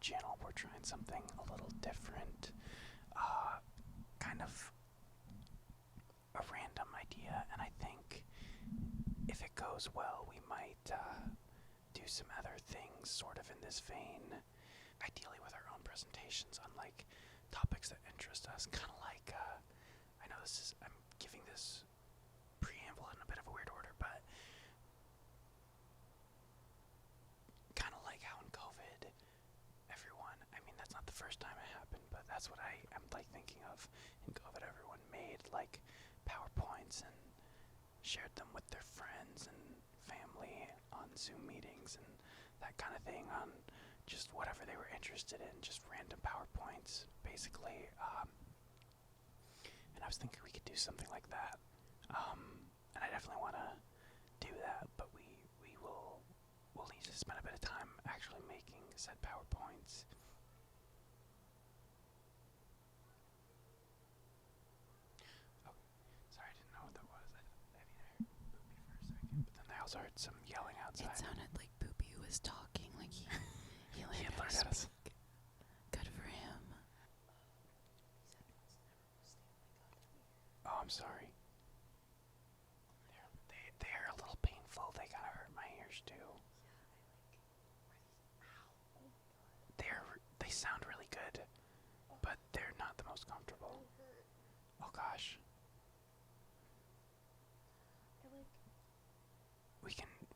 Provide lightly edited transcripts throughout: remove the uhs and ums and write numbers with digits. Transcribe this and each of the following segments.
channel, we're trying something a little different, kind of a random idea, and I think if it goes well, we might do some other things sort of in this vein, ideally with our own presentations on like topics that interest us, kind of like, I know I'm giving this preamble in a bit of a weird order, but kind of like how in COVID, everyone, I mean, that's not the first time it happened, but that's what I'm like thinking of. In COVID, everyone made like PowerPoints and shared them with their friends and family on Zoom meetings and that kind of thing, on just whatever they were interested in, just random PowerPoints, basically. And I was thinking we could do something like that. And I definitely want to do that, but we'll need to spend a bit of time actually making said PowerPoints. Oh, sorry, I didn't know what that was. I mean, I heard Boopy for a second, but then I also heard some yelling outside. It sounded like Boopy was talking, like he learned how to speak. Good for him. Oh, I'm sorry. They are a little painful. They kind of hurt my ears too. They sound really good, but they're not the most comfortable. Oh gosh.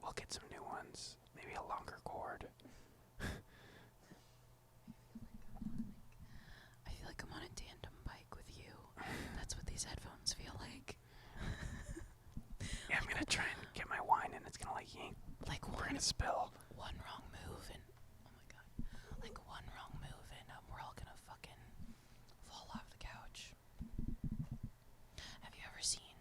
We'll get some new ones. Maybe a longer cord. I feel like I'm on a tandem bike with you. That's what these headphones feel like. Yeah, I'm gonna try and get my wine and it's gonna like yank. Like we're gonna spill. One wrong move and oh my god. Like one wrong move and we're all gonna fucking fall off the couch. Have you ever seen,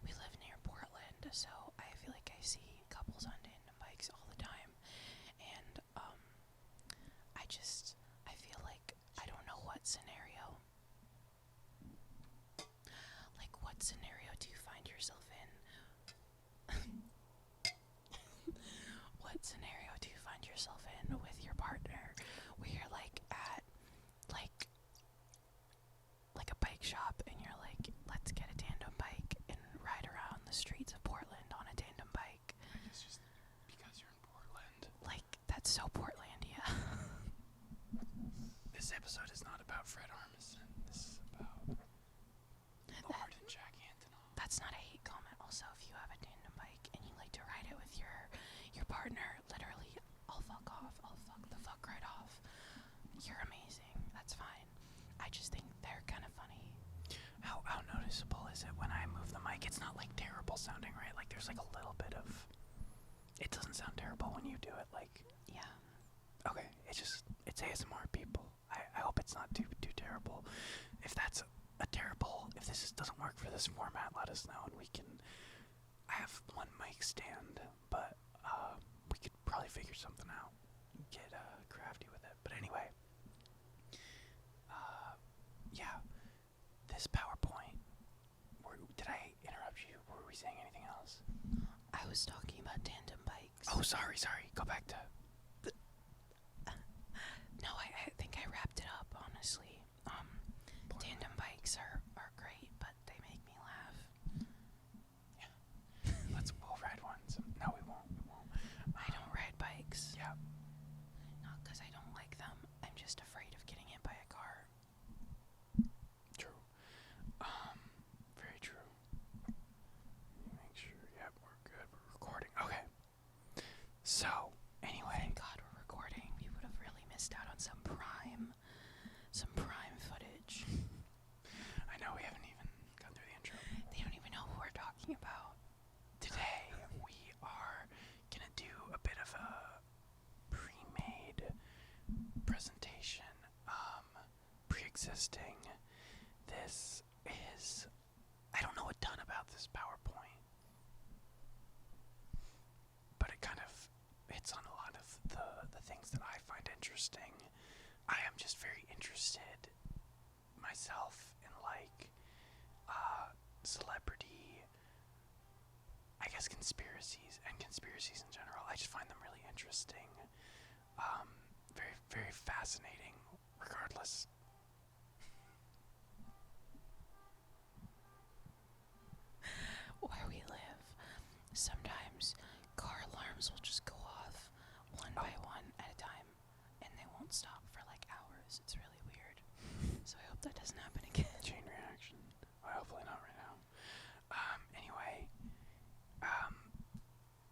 we live near Portland, so I feel like I see couples on tandem bikes all the time, and I feel like I don't know what scenario, like what scenario do you find yourself in? What scenario do you find yourself in with your partner where you're like at like a bike shop and you're like, let's get a tandem bike and ride around the streets of Portland on a tandem bike? I guess just because you're in Portland. Like, that's so Portlandia. This episode is not about Fred Armisen. This is about Lorde and Jack Anotonoff. That's not a hate comment. Also, if you have a tandem bike and you like to ride it with your partner, literally, I'll fuck off. I'll fuck the fuck right off. You're amazing. That's fine. I just think they're kind of funny. How noticeable is it when I move the mic? It's not like terrible sounding, right? Like there's like a little bit of. It doesn't sound terrible when you do it. Like. Yeah. Okay. It's ASMR, people. I hope it's not too terrible. If that's a terrible, if this doesn't work for this format, let us know and we can. I have one mic stand, but we could probably figure something out. Get crafty with it. But anyway, yeah, this PowerPoint. Did I interrupt you? Were we saying anything else? I was talking about tandem bikes. Oh, sorry. Go back to. No, I think I wrapped it up, honestly. Tandem bikes are great, but they make me laugh. Yeah. We'll ride one. No, we won't. I don't ride bikes. Yeah. Not because I don't like them. I'm just afraid of getting hit by a car. True. Very true. Make sure, yeah, we're good. We're recording. Okay. So, anyway. Thank God we're recording. We would have really missed out on some prime footage. I know we haven't even gone through the intro. They don't even know who we're talking about. Today, we are gonna do a bit of a pre-made presentation, pre-existing. This is, I don't know a ton about this PowerPoint, but it kind of hits on a lot of the things that I find interesting. I am just very interested myself in like celebrity, I guess conspiracies and conspiracies in general. I just find them really interesting. very, very fascinating, regardless. Where we live, sometimes car alarms will just go off one by one at a time, and they won't stop for like hours. It's really weird. So I hope that doesn't happen again. Chain reaction. Well, hopefully not right now. Anyway,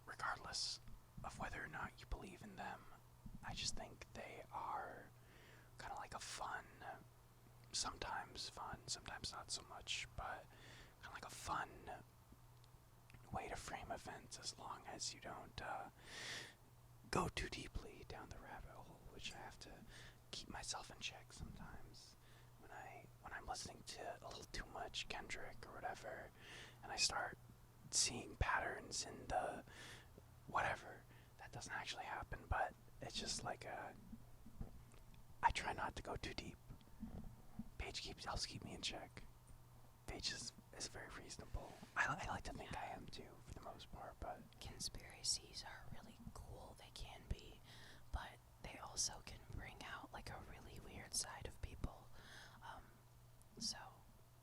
regardless of whether or not you believe in them, I just think they are kind of like a fun, sometimes fun, sometimes not so much, but kind of like a fun way to frame events as long as you don't go too deeply down the rabbit hole, which I have to keep myself in check sometimes when I'm listening to a little too much Kendrick or whatever, and I start seeing patterns in the whatever. That doesn't actually happen, but it's just like I try not to go too deep. Paige helps keep me in check. Paige is very reasonable. I like to think I am too, for the most part, but Conspiracies are really cool. They can be, but they also can bring out like a really weird side of people. So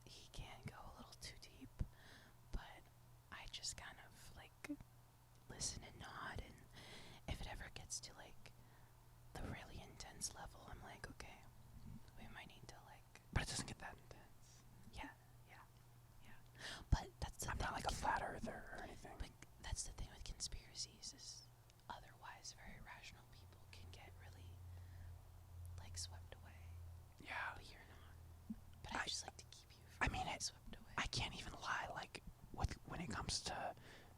he can go a little too deep, but I just kind of like listen and nod, and if it ever gets to like the really intense level, I'm like, okay, we might need to like. but it doesn't get that intense. Yeah. But that's the I'm thing. not like a flat earther or anything. But that's the thing with conspiracies is otherwise very rational people can get really like swept away. Yeah. But you're not. But I just like to keep you from being swept away. I can't even lie, like, when it comes to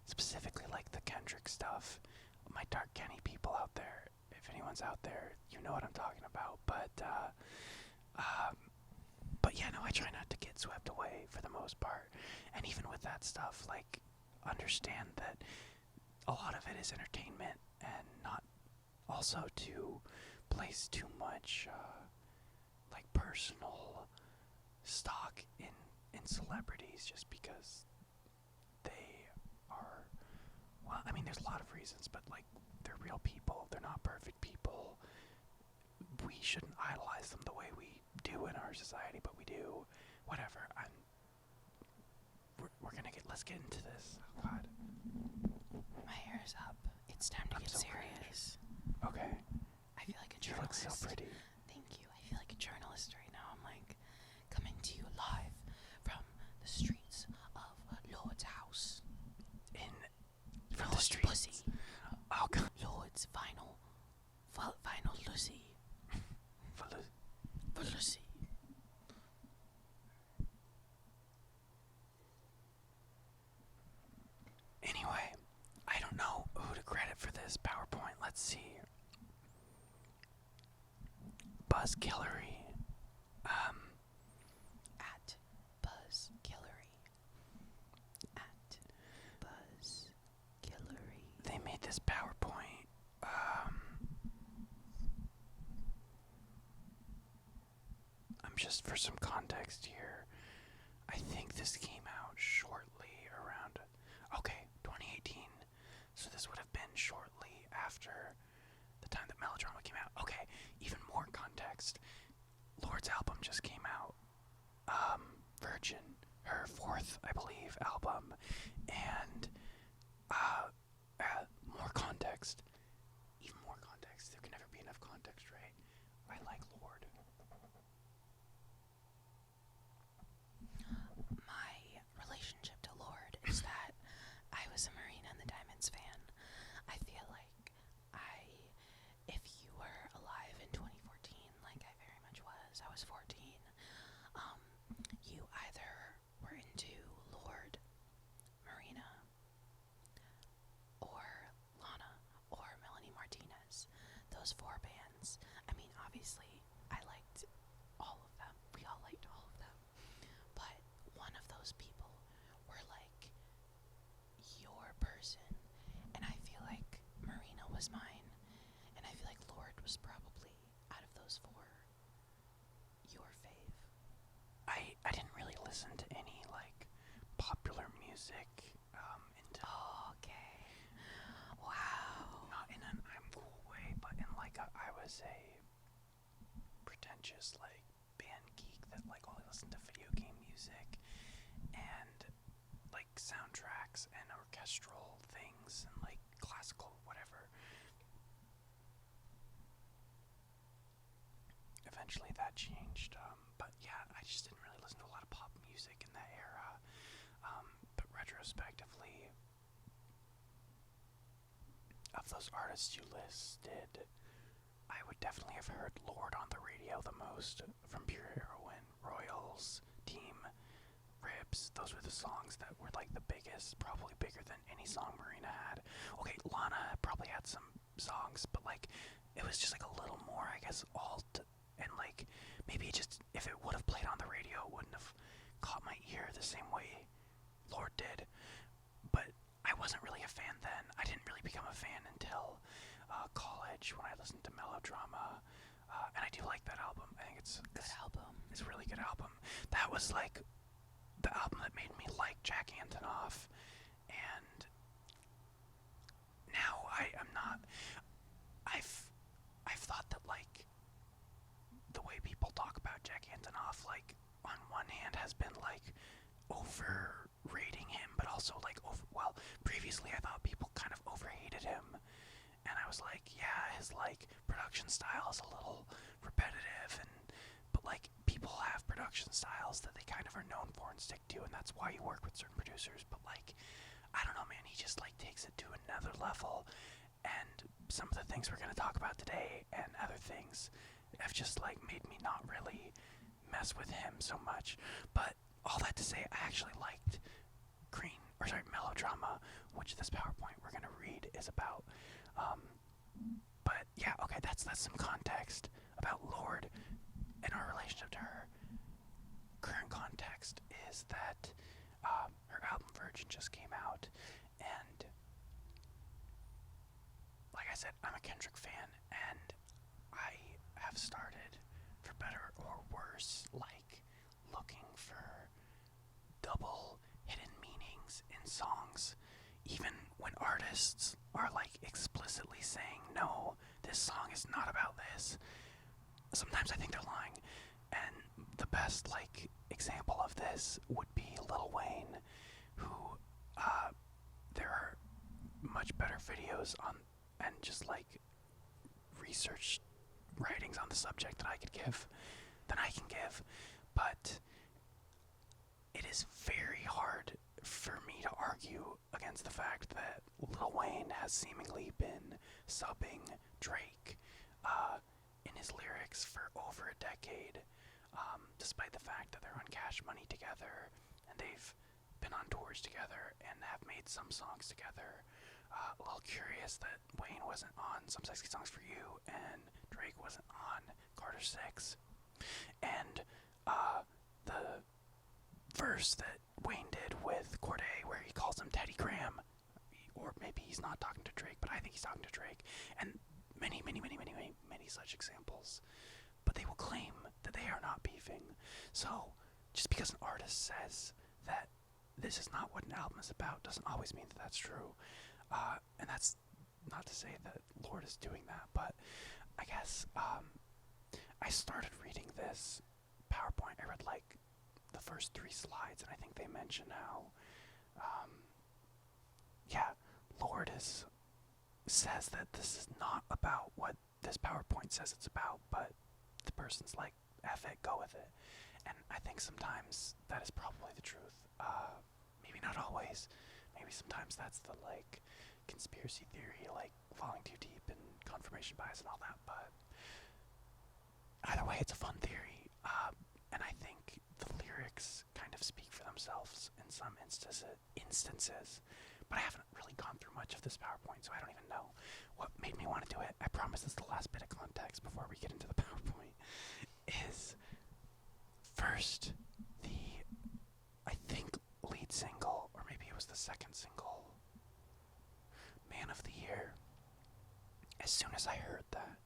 specifically, like, the Kendrick stuff, my Dark Kenny people out there, if anyone's out there, you know what I'm talking about, but yeah, no, I try not to get swept away for the most part, and even with that stuff, like, understand that a lot of it is entertainment, and not also to place too much, like, personal stock in celebrities just because they are, well, I mean, there's a lot of reasons, but like, they're real people, they're not perfect people. We shouldn't idolize them the way we do in our society, but we do. Whatever. Let's get into this. Oh, God. My hair is up. It's time to I'm get so serious. Okay. I feel like a You look journalist. so pretty. Thank you. I feel like a journalist right now. I'm like coming to you live from the streets of Lord's house. From Lord's the streets. pussy. Oh, God. Lord's vinyl Lucy. Lucy. Anyway, I don't know who to credit for this PowerPoint. Let's see. Buzz Guillory. At Buzz Guillory. At Buzz Guillory. They made this PowerPoint. I'm just for some context here. I think this came out shortly around, 2018. So this would have been shortly after the time that Melodrama came out. Okay, even more context. Lorde's album just came out. Virgin, her fourth, I believe, album. And, more context. Even more context. There can never be enough context, right? I like Lorde. My relationship to Lorde is that I was a Marina and the Diamonds fan. I feel like if you were alive in 2014, like I very much was, I was 14, you either were into Lorde, Marina, or Lana, or Melanie Martinez. Those four bands. I mean, obviously, I liked all of them. We all liked all of them. But one of those people were like your person. And I feel like Marina was mine. And I feel like Lorde was probably, out of those four, your fave. I didn't really listen to any, like, popular music, until... Oh, okay. Wow. Not in an I'm cool way, but in, like, I was a orchestral things and like classical whatever. Eventually that changed, but yeah, I just didn't really listen to a lot of pop music in that era. But retrospectively, of those artists you listed, I would definitely have heard Lorde on the radio the most, from Pure Heroine, Royals, Team, Ribs. Those were the songs that were like the biggest, probably bigger than any song Marina had. Okay, Lana probably had some songs, but like it was just like a little more, I guess, alt, and like maybe it just, if it would have played on the radio, it wouldn't have caught my ear the same way Lorde did. But I wasn't really a fan then. I didn't really become a fan until college when I listened to Melodrama, and I do like that album. I think it's Good album. It's a really good album. That was like the album that made me like Jack Antonoff, and now I am not. I've thought that like the way people talk about Jack Antonoff, like on one hand has been like overrating him, but also like well, previously I thought people kind of overhated him, and I was like, yeah, his like production style is a little repetitive, and but like people have production styles that they kind of are known for and stick to, and that's why you work with certain producers. But like, I don't know, man, he just like takes it to another level, and some of the things we're gonna talk about today and other things have just like made me not really mess with him so much. But all that to say, I actually liked Melodrama, which this PowerPoint we're gonna read is about. But yeah, okay, that's some context about Lorde and our relationship to her. Current context is that her album Virgin just came out, and like I said, I'm a Kendrick fan, and I have started, for better or worse, like looking for double hidden meanings in songs, even when artists are like explicitly saying, no, this song is not about this. Sometimes I think they're lying, and the best like example of this would be Lil Wayne, who there are much better videos on and just like research writings on the subject that I can give, but it is very hard for me to argue against the fact that Lil Wayne has seemingly been subbing Drake in his lyrics for over a decade, despite the fact that they're on Cash Money together and they've been on tours together and have made some songs together. A little curious that Wayne wasn't on Some Sexy Songs for You and Drake wasn't on Carter 6. And the verse that Wayne did with Corday where he calls him Teddy Graham, or maybe he's not talking to Drake, but I think he's talking to Drake, and many such examples. But they will claim that they are not beefing. So just because an artist says that this is not what an album is about doesn't always mean that that's true. And that's not to say that Lorde is doing that, but I guess I started reading this PowerPoint. I read like the first 3 slides, and I think they mention how, Lorde says that this is not about what this PowerPoint says it's about, but the person's like, F it, go with it. And I think sometimes that is probably the truth. Maybe not always. Maybe sometimes that's the like conspiracy theory, like falling too deep and confirmation bias and all that, but either way, it's a fun theory. And I think the lyrics kind of speak for themselves in some instances, but I haven't really gone through much of this PowerPoint, so I don't even know what made me want to do it. I promise this is the last bit of context before we get into the PowerPoint. Is first the, I think, lead single, or maybe it was the second single, Man of the Year. As soon as I heard that,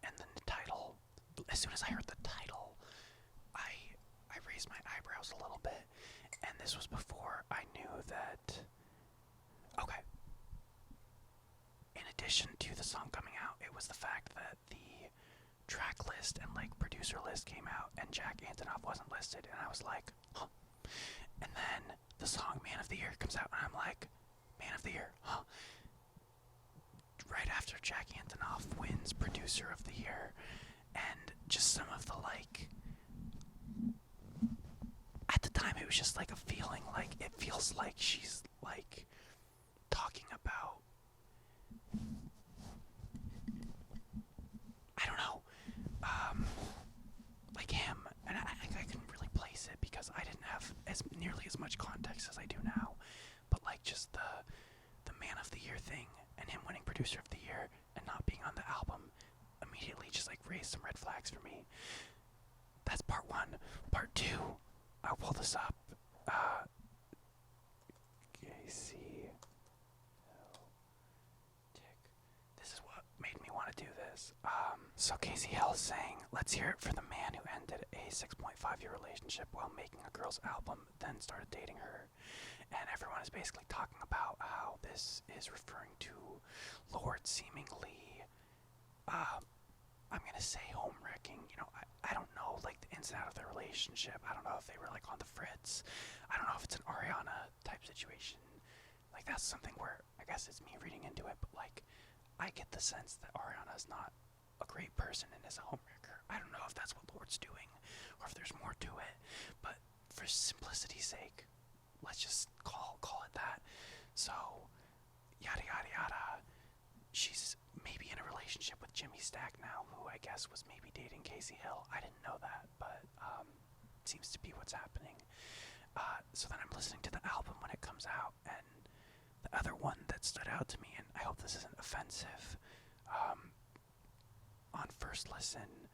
and then the title, as soon as I heard the title, I raised my eyebrows a little bit, and this was before I knew that, okay, in addition to the song coming out, it was the fact that the track list and like producer list came out and Jack Antonoff wasn't listed, and I was like, huh. And then the song Man of the Year comes out, and I'm like, Man of the Year, huh? Right after Jack Antonoff wins Producer of the Year, and just some of the, like, at the time it was just like a feeling, like, it feels like she's, like, talking about, I don't know, like him, and I couldn't really place it because I didn't have nearly as much context as I do now, but like just the Man of the Year thing and him winning Producer of the Year and not being on the album immediately just like raised some red flags for me. That's part one. Part two, I'll pull this up. Kacy. This is what made me want to do this. So Kacy Hill is saying, let's hear it for the man who ended a 6.5-year relationship while making a girl's album, then started dating her. And everyone is basically talking about how this is referring to Lorde seemingly, I'm gonna say home-wrecking. You know, I don't know, like, the ins and outs of their relationship. I don't know if they were, like, on the fritz. I don't know if it's an Ariana type situation. Like, that's something where, I guess it's me reading into it, but, like, I get the sense that Ariana's not a great person and is a homewrecker. I don't know if that's what Lorde's doing, or if there's more to it, but for simplicity's sake, let's just call it that. So, yada yada yada. She's maybe in a relationship with Jimmy Stack now, who I guess was maybe dating Kacy Hill. I didn't know that, but seems to be what's happening. So then I'm listening to the album when it comes out, and the other one that stood out to me, and I hope this isn't offensive, on first listen,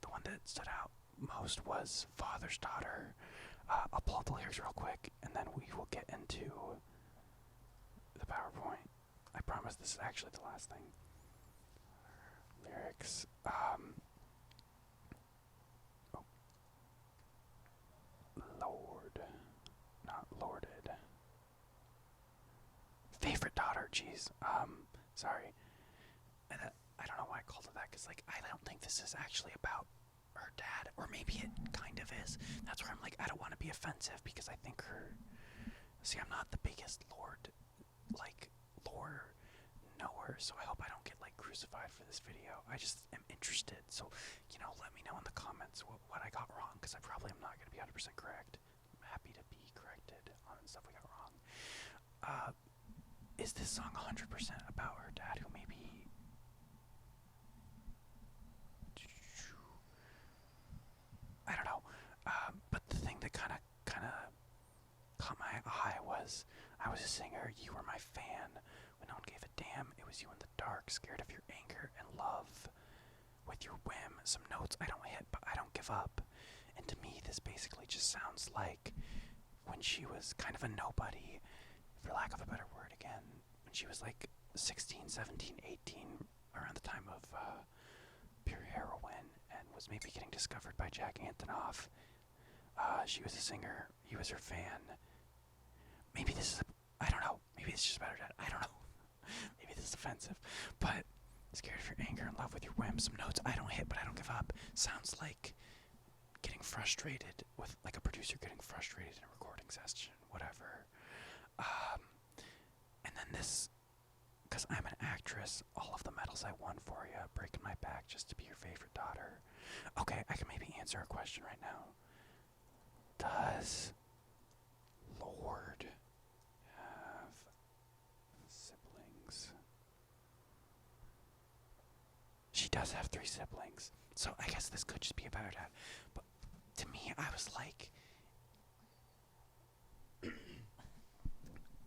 the one that stood out most was Father's Daughter. I'll pull up the lyrics real quick, and then we will get into the PowerPoint. I promise this is actually the last thing. Lyrics. Lorde. Not Lorded. Favorite Daughter, jeez. Sorry. And I don't know why I called it that, because, like, I don't think this is actually about her dad, or maybe it kind of is. That's where I'm like, I don't want to be offensive, because I think her... See, I'm not the biggest Lorde, like, lore knower, so I hope I don't get, like, crucified for this video. I just am interested, so, you know, let me know in the comments what I got wrong, because I probably am not going to be 100% correct. I'm happy to be corrected on stuff we got wrong. Is this song 100% about her dad, who maybe... I don't know, but the thing that kind of caught my eye was, I was a singer, you were my fan, when no one gave a damn, it was you in the dark, scared of your anger and love, with your whim, some notes I don't hit, but I don't give up. And to me, this basically just sounds like when she was kind of a nobody, for lack of a better word again, when she was like 16, 17, 18, around the time of pure heroin, and was maybe getting discovered by Jack Antonoff. She was a singer, he was her fan. Maybe this is, I don't know, maybe it's just about her dad, I don't know. Maybe this is offensive, but scared of your anger and love with your whim, some notes I don't hit but I don't give up, sounds like getting frustrated with, like a producer getting frustrated in a recording session, whatever. And then this, because I'm an actress, all of the medals I won for you, breaking my back just to be your favorite daughter. Okay, I can maybe answer a question right now. Does Lorde have siblings? She does have 3 siblings, so I guess this could just be about her dad. But to me, I was like...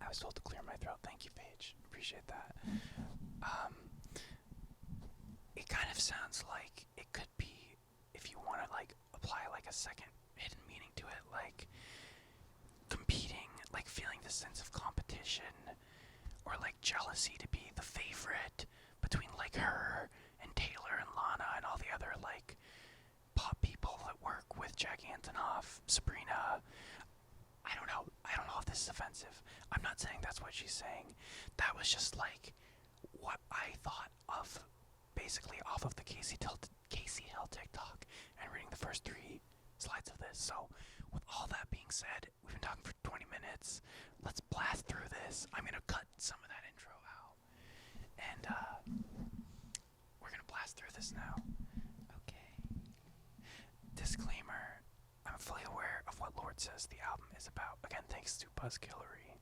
I was told to clear my throat. Thank you, Paige. Appreciate that. It kind of sounds like it could be, if you want to, like, apply, like, a second hidden meaning to it, like, competing, like, feeling this sense of competition, or, like, jealousy to be the favorite between, like, her and Taylor and Lana and all the other, like, pop people that work with Jack Antonoff, Sabrina. I don't know if this is offensive. I'm not saying that's what she's saying. That was just, like, what I thought of, basically off of the Kacy Hill TikTok and reading the first 3 slides of this. So with all that being said, we've been talking for 20 minutes. Let's blast through this. I'm gonna cut some of that intro out, and we're gonna blast through this now. Okay. Disclaimer: I'm fully aware of what Lorde says the album is about. Again, thanks to Buzzkillery.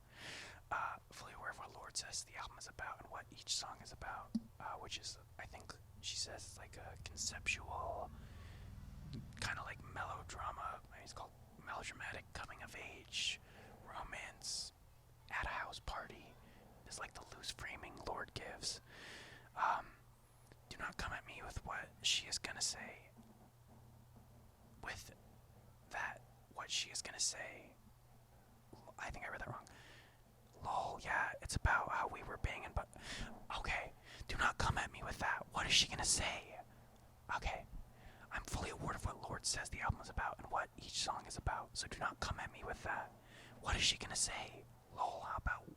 Fully aware of what Lorde says the album is about and what each song is about, which is, I think she says, it's like a conceptual, kind of like melodrama. I mean, it's called melodramatic coming of age, romance, at a house party. Is like the loose framing Lorde gives. Do not come at me with what she is gonna say. With that, what she is gonna say. I think I read that wrong. Lol, yeah, it's about how we were banging, but okay, do not come at me with that. What is she gonna say? Okay, I'm fully aware of what Lorde says the album is about and what each song is about, so do not come at me with that. What is she gonna say? Lol, how about...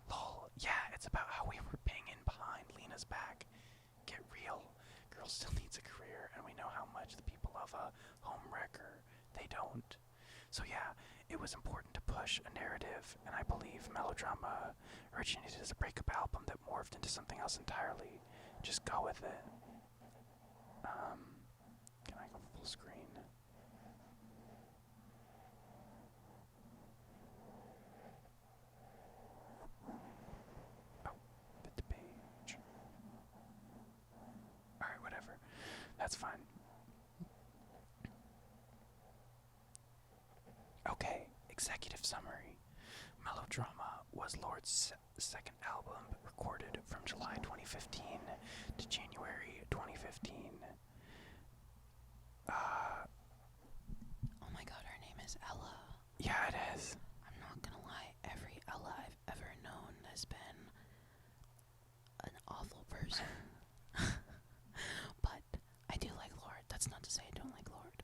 Lol, yeah, it's about how we were banging behind Lena's back. Get real. Girl still needs a career, and we know how much the people of a home wrecker, they don't. So yeah, it was important to push a narrative, and I believe Melodrama originated as a breakup album that morphed into something else entirely. Just go with it. Can I go full screen? Oh, bit the page. Alright, whatever. That's fine. Okay, executive summary. Melodrama was Lorde's second album, recorded from July 2015 to January 2015. Oh my god, her name is Ella. Yeah, it is. I'm not gonna lie, every Ella I've ever known has been an awful person. But I do like Lorde. That's not to say I don't like Lorde.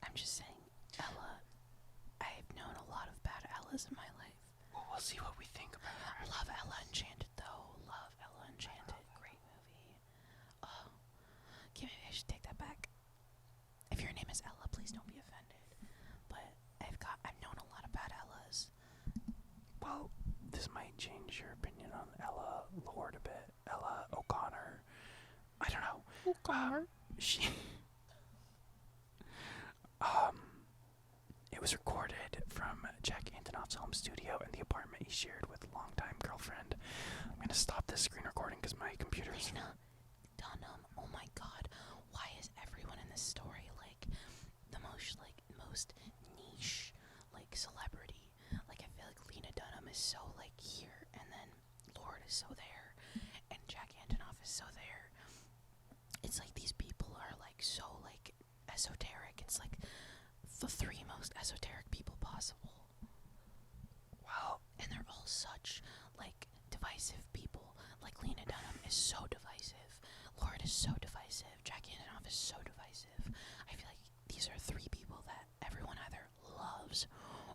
I'm just saying, Ella, I've known a lot of bad Ellas in my life. Well, we'll see what we think about her. Love Ella Enchanted, though. Love Ella Enchanted. Great movie. Oh, okay, maybe I should take that back. If your name is Ella, please don't be offended. But I've known a lot of bad Ellas. Well, this might change your opinion on Ella Lorde a bit. Ella O'Connor. I don't know. O'Connor. It was recorded from Jack Antonoff's home studio in the apartment he shared with a longtime girlfriend. I'm gonna stop this screen recording because my computer's... Lena Dunham. Oh my god. Why is everyone in this story like the most niche like celebrity? Like I feel like Lena Dunham is so like here, and then Lorde is so there, and Jack Antonoff is so there. It's like these people are like so like esoteric. It's like the three most esoteric people possible. Well, And they're all such like divisive people. Like Lena Dunham is so divisive. Lorde is so divisive. Jack Antonoff is so divisive. I feel like these are three people that everyone either loves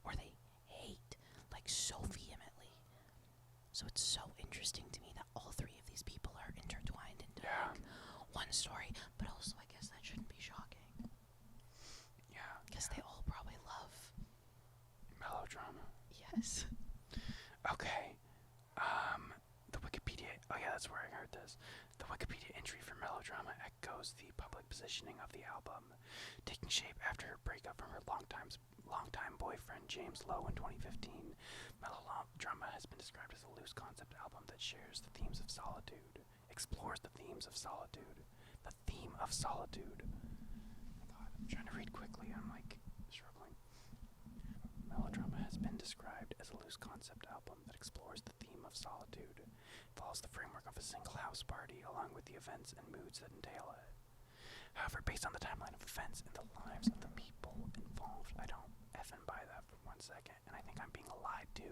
or they hate like so vehemently. So it's so interesting to me that all three of these people are intertwined into like one story, but also I guess that shouldn't be shocking. Yeah. Because they all probably love Melodrama. Yes. Okay. The Wikipedia... Oh yeah, that's where I heard this. The Wikipedia entry for Melodrama echoes the public positioning of the album, taking shape after her breakup from her longtime boyfriend James Lowe in 2015. Melodrama has been described as a loose concept album that shares the themes of solitude, explores the themes of solitude. The theme of solitude. God, I'm trying to read quickly. I'm like struggling. Melodrama has been described as a loose concept album that explores the theme of solitude, follows the framework of a single house party along with the events and moods that entail it. However, based on the timeline of events and the lives of the people involved, I don't effing buy that for 1 second, and I think I'm being lied to.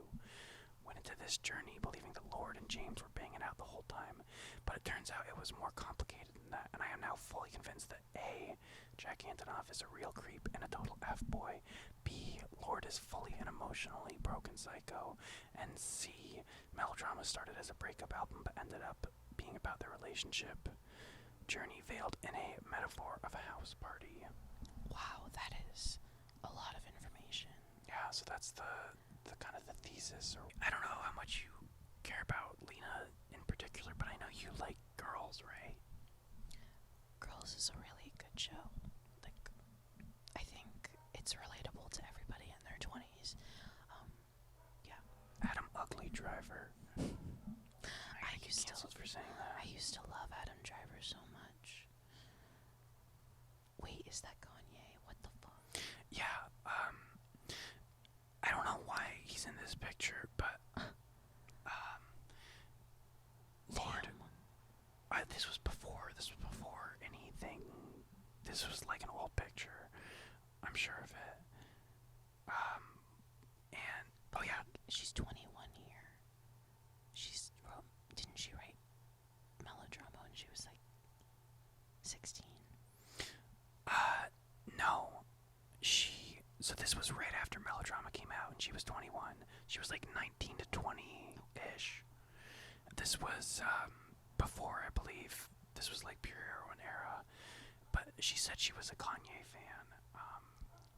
Went into this journey believing that Lorde and James were banging out the whole time, but it turns out it was more complicated than that, and I am now fully convinced that A, Jack Antonoff is a real creep and a total F-boy, B, Lorde is fully and emotionally broken psycho, and C, Melodrama started as a breakup album but ended up being about their relationship journey veiled in a metaphor of a house party. Wow, that is a lot of information. Yeah, so that's the kind of the thesis. Or I don't know how much you care about Lena in particular, but I know you like Girls, right? Girls is a really good show. Like, I think it's relatable to everybody in their 20s. Yeah. Adam Ugly Driver. I get canceled for saying that. I used to love Adam Driver so much. Wait, is that Kanye? What the fuck? Yeah, I don't know why he's in this picture, but Lorde, this was before anything. This was like an old picture. I'm sure of it. And oh yeah, She's 21 here. Didn't she write Melodrama when she was like 16? No, so this was right after Melodrama came out, and she was 21. She was like 19 to 20-ish. This was before, I believe. This was like pure heroin era. But she said she was a Kanye fan.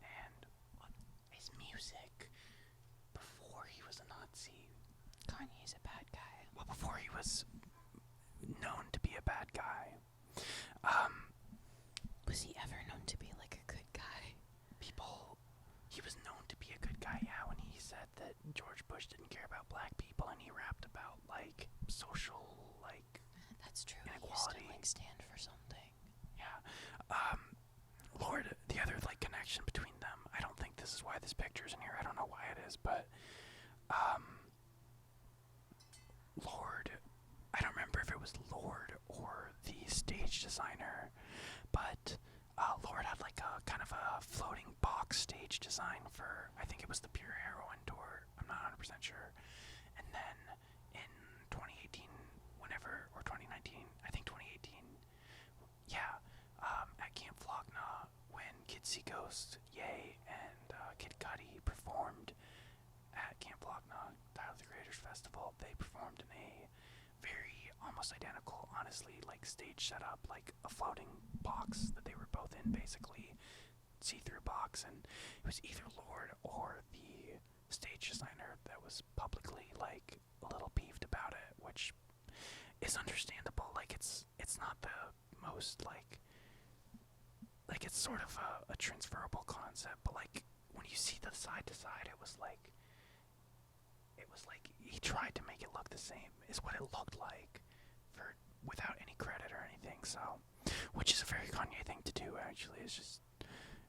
And his music, before he was a Nazi. Kanye's a bad guy. Well, before he was known to be a bad guy. Was he ever known to be like a good guy? He was known to be a good guy, yeah, when he said that George Bush didn't care about black people, and he rapped about, like, social, like, That's true. inequality. He used to, like, stand for something. Yeah. Lorde, the other, like, connection between them, I don't think this is why this picture's in here, I don't know why it is, but, Lorde, I don't remember if it was Lorde or the stage designer, but Lorde had like a kind of a floating box stage design for, I think it was the Pure Heroine tour, I'm not 100% sure. And then in 2018, or 2019, I think 2018, yeah, at Camp Flogna, when Kacy Ghost, Ye, and Kid Cudi performed at Camp Flogna, Tyler the Creators Festival, they performed in a very almost identical, honestly, like stage setup, like a floating box that they were both in, basically see-through box, and it was either Lorde or the stage designer that was publicly like a little peeved about it, which is understandable. Like it's not the most like it's sort of a transferable concept, but like when you see the side to side, it was like he tried to make it look the same, is what it looked like, for without any credit or anything. So, which is a very Kanye thing to do, actually. It's just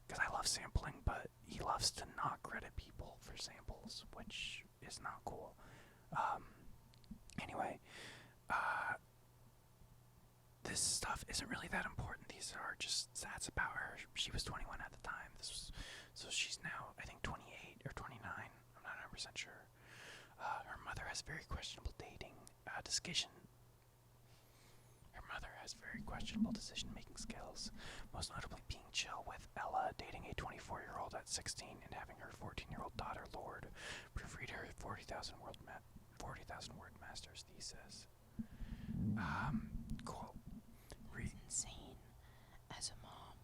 because I love sampling, but he loves to not credit people for samples, which is not cool. Anyway, this stuff isn't really that important. These are just stats about her. She was 21 at the time. So she's now, I think, 28 or 29. I'm not 100% sure. Her mother has very questionable decision-making skills, most notably being chill with Ella, dating a 24-year-old at 16, and having her 14-year-old daughter, Lorde, proofread her 40,000 word master's thesis. Cool. It's insane. As a mom,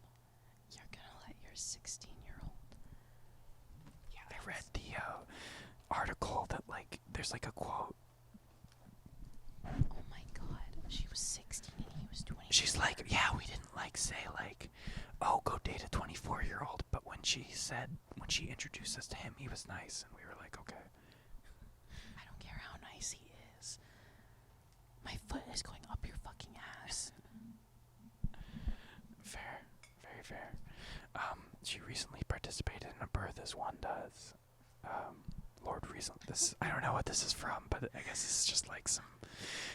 you're gonna let your 16-year-old. Yeah, I read the article that, like, there's like a quote. Oh my god, she was 16 and he was 20. She's like, yeah, we didn't like say like, oh, go date a 24-year-old, but when she introduced us to him, he was nice, and we were like, okay. I don't care how nice he is. My foot is going up your fucking ass. Fair, very fair. She recently participated in a birth, as one does. Lorde recently. I don't know what this is from, but I guess this is just like some.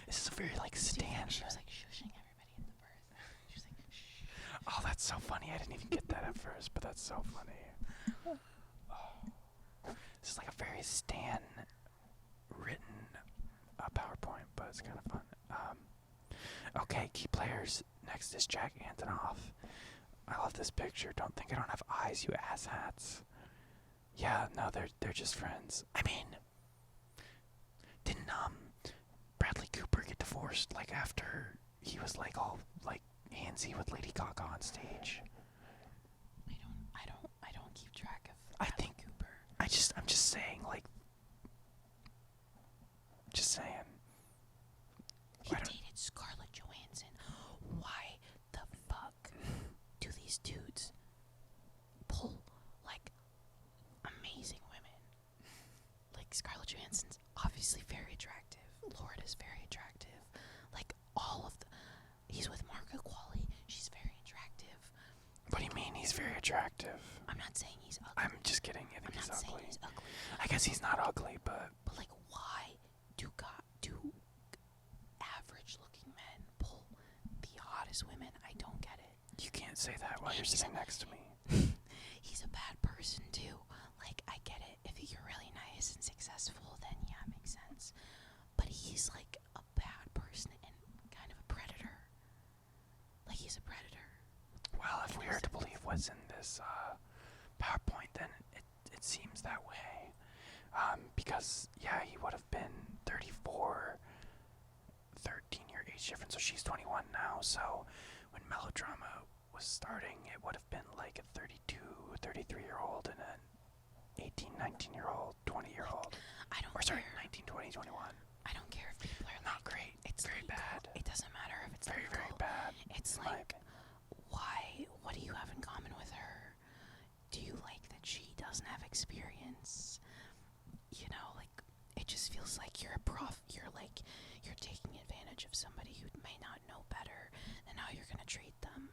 This is a very like stand. She was like shushing everybody at the birth. She was like, shh. Oh, that's so funny. I didn't even get that at first, but that's so funny. Oh. This is like a very Stan written PowerPoint, but it's kind of fun. Okay, key players. Next is Jack Antonoff. I love this picture. Don't think I don't have eyes, you asshats. Yeah, no, they're just friends. I mean, didn't Bradley Cooper get divorced like after he was like all like handsy with Lady Gaga on stage? I don't keep track of Bradley Cooper. I just saying, like, just saying. He dated Scarlett Johansson. Why the fuck do these dudes pull, like, amazing women? Like, Scarlett Johansson's obviously very attractive. Lorde is very attractive. Like, all of the... He's with Margot Qualley. She's very attractive. What do you mean he's very attractive? I'm not saying he's ugly. I'm just kidding. I think I'm he's not saying ugly. he's ugly. I guess he's not ugly, but... But, like, why do average-looking men pull the hottest women? I don't get it. You can't say that while you're sitting next to me. He's a bad person, too. Like, I get it. If you're really nice and successful, then yeah, it makes sense. But he's, like, a bad person and kind of a predator. Like, he's a predator. Well, if we are to believe what's in this PowerPoint, then it seems that way. Because, yeah, he would have been 34, 13-year age difference, so she's 21 now, so when Melodrama was starting, it would have been like a 32, 33-year-old and an 18, 19-year-old, 20-year-old. I don't Or sorry, care. 19, 20, 21. I don't care if people are Not great. It's very legal. bad. It doesn't matter if it's Very, legal. very bad. It's like, why? What do you have in common with her? Do you like that she doesn't have experience? You know, like, it just feels like you're a prof. You're taking advantage of somebody who may not know better than how you're gonna treat them.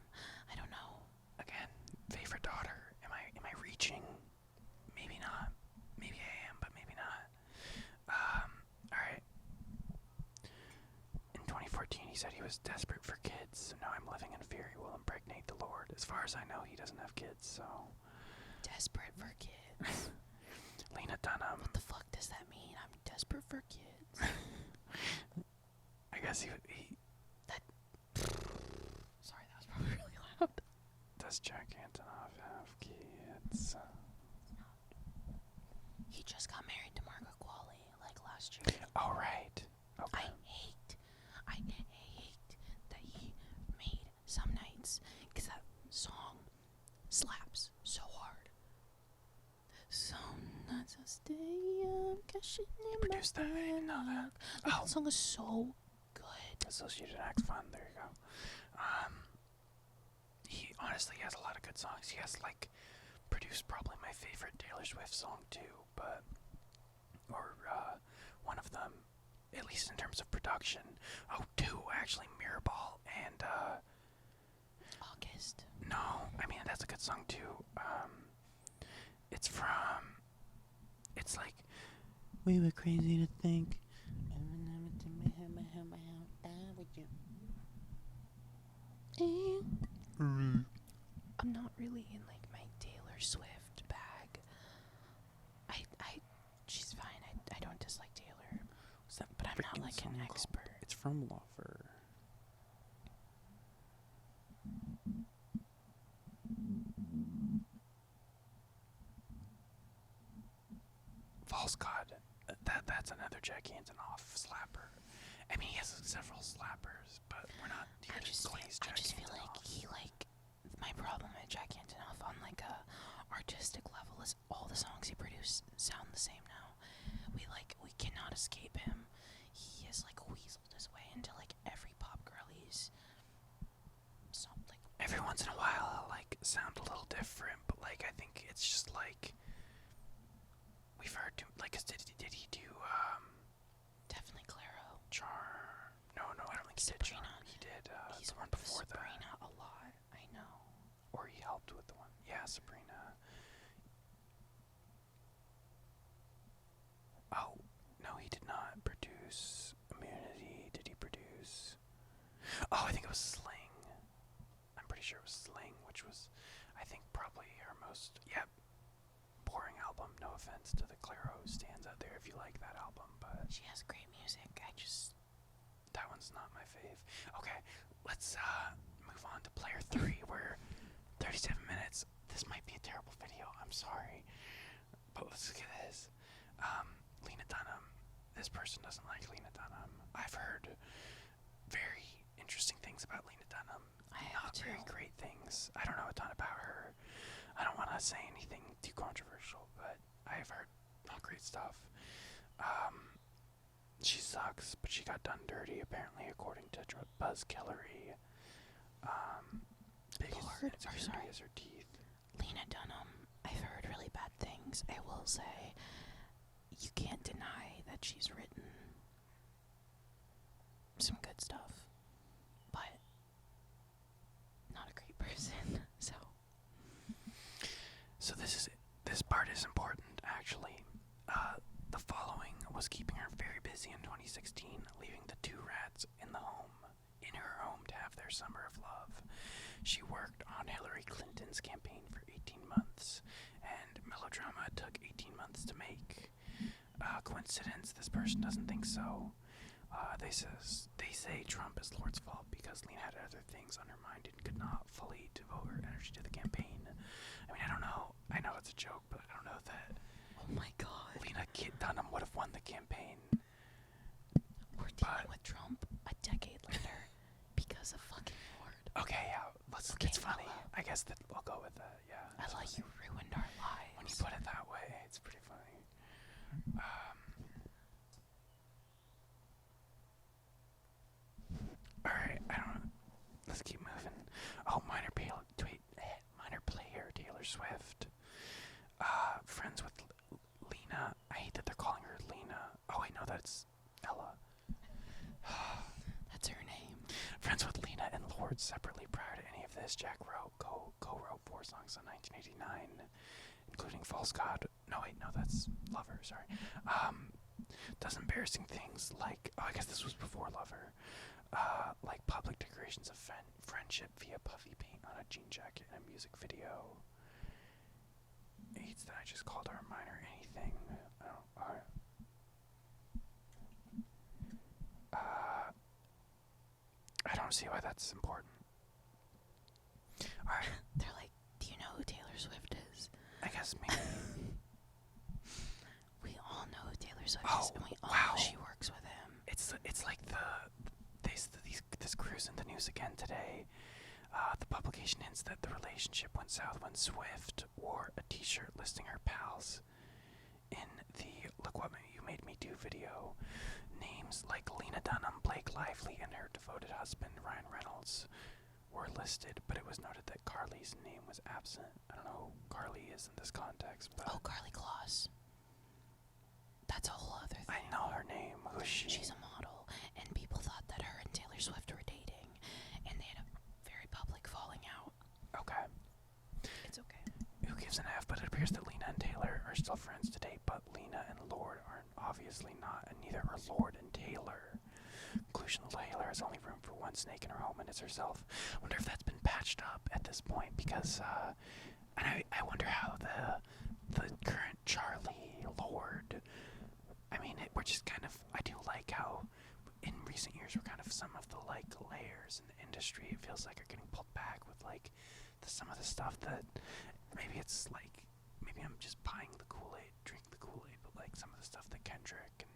I don't know. Again, favorite daughter. Am I reaching? Maybe not. Maybe I am, but maybe not. Alright. In 2014, he said he was desperate for kids, so now I'm living in fear he will impregnate the Lord. As far as I know, he doesn't have kids, so... Desperate for kids. Lena Dunham. What the fuck does that mean? I'm desperate for kids. I guess he Sorry, that was probably really loud. Does Jack Antonoff have kids? He just got married to Margot Qualley, like, last year. Oh, right. Okay. I hate that he made Some Nights, because that song slaps so hard. Some nights I stay up, cashing in my Produced that, I didn't know that. Like, Oh. that song is so good. Associated Acts Fund, there you go. He honestly has a lot of good songs. He has, like, produced probably my favorite Taylor Swift song, too, one of them, at least in terms of production. Oh, two, actually, Mirrorball and, August. no, I mean, that's a good song, too. It's like, we were crazy to think. I'm not really in, like, my Taylor Swift bag. She's fine. I don't dislike Taylor. But I'm not, like, an expert. It's from Lover. False God. That's another Jack Antonoff slapper. I mean, he has several slappers, but we're not here to glaze Jack I just feel Antonoff. like my problem with Jack Antonoff on, like, a artistic level is all the songs he produced sound the same now. We cannot escape him. He has, like, weaseled his way into, like, every pop girlie's song. Like, Every once in a while, I'll, like, sound a little different, but, like, I think it's just, like, we've heard, like, did he do, definitely Claro. Charm? No, I don't think he did Sabrina. Charm. He did, He's the one worked with before that. Sabrina a lot. I know. Or he helped with the one. Yeah, Sabrina. Oh, no, he did not produce Immunity. Did he produce... Oh, I think it was Sling. I'm pretty sure it was Sling, which was, I think, probably her most, boring album. No offense to the Claro who stands out there if you like that album, but... She has great music. That one's not my fave. Okay, let's move on to player 3. We're 37 minutes. This might be a terrible video. I'm sorry. But let's look at this. Lena Dunham. This person doesn't like Lena Dunham. I've heard very interesting things about Lena Dunham. Not very great things. I don't know a ton about her. I don't want to say anything too controversial, but I've heard not great stuff. She sucks, but she got done dirty, apparently, according to Buzzkillery. Lorde, Biggest insecurity is her teeth. Lena Dunham, I've heard really bad things. I will say, you can't deny that she's written some good stuff, but not a great person. So this part is important, actually. The following was keeping her very busy in 2016, leaving the two rats in her home to have their summer of love. She worked on Hillary Clinton's campaign for 18 months, and Melodrama took 18 months to make. Coincidence? This person doesn't think so. They say Trump is Lord's fault because Lena had other things on her mind and could not fully devote her energy to the campaign. I mean, I don't know. I know it's a joke, but I don't know that. Oh my god. Lena Dunham would have won the campaign. We're dealing with Trump a decade later because of fucking Lord. Okay, yeah. It's funny. I guess that we'll go with that. Yeah. Ella, you ruined our lives. When you put it that way, it's pretty funny. Alright, I don't know. Let's keep moving. Oh, minor player Taylor Swift. Friends with Lena. I hate that they're calling her Lena. Oh wait, no, that's Ella. That's her name. Friends with Lena and Lorde separately prior to any of this. Jack co-wrote 4 songs in 1989, including False God. No wait, no, that's Lover, sorry. Does embarrassing things like, I guess this was before Lover, like public declarations of friendship via puffy paint on a jean jacket in a music video. Hates that I just called her a minor anything. I don't see why that's important. Alright. They're like, do you know who Taylor Swift is? I guess maybe. We all know who Taylor Swift is, and we all know she works with him. It's like this cruise in the news again today. The publication hints that the relationship went south when Swift wore a t-shirt listing her pals in the Look What You Made Me Do video. Names like Lena Dunham, Blake Lively, and her devoted husband, Ryan Reynolds, were listed, but it was noted that Carly's name was absent. I don't know who Carly is in this context, but... Oh, Carly Kloss. That's a whole other thing. I know her name. Who is she? She's a model, and people thought that her and Taylor Swift were dating, and they had a very public falling out. Okay. It's okay. Who gives an F? But it appears that Lena and Taylor are still friends to date, but Lena and Lorde are obviously not, and neither are Lorde and Taylor. Conclusion: Taylor has only room for one snake in her home, and it's herself. Wonder if that's been patched up at this point, because and I wonder how the current Charlie Lorde. I mean, we're just kind of. I do like how in recent years we're kind of some of the like layers in the industry. It feels like are getting pulled back with like some of the stuff that maybe it's like maybe I'm just buying the Kool-Aid, drink the Kool-Aid, but like some of the stuff that Kendrick and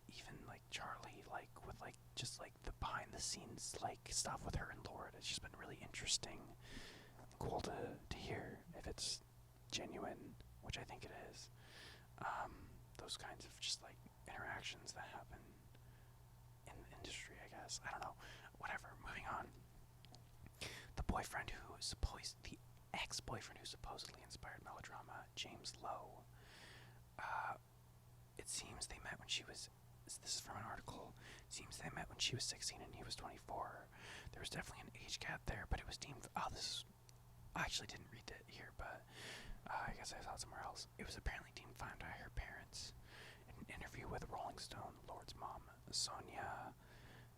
even like Charlie like with like just like the behind the scenes like stuff with her and Lorde. It's just been really interesting, cool to hear if it's genuine, which I think it is. Those kinds of just like interactions that happen in the industry, I guess. I don't know. Whatever. Moving on. The ex-boyfriend who supposedly inspired Melodrama, James Lowe. It seems they met when she was. This is from an article. It seems they met when she was 16 and he was 24. There was definitely an age gap there, but it was deemed. I actually didn't read it here, but I guess I saw it somewhere else. It was apparently deemed fine by her parents. In an interview with Rolling Stone, Lorde's mom, Sonia,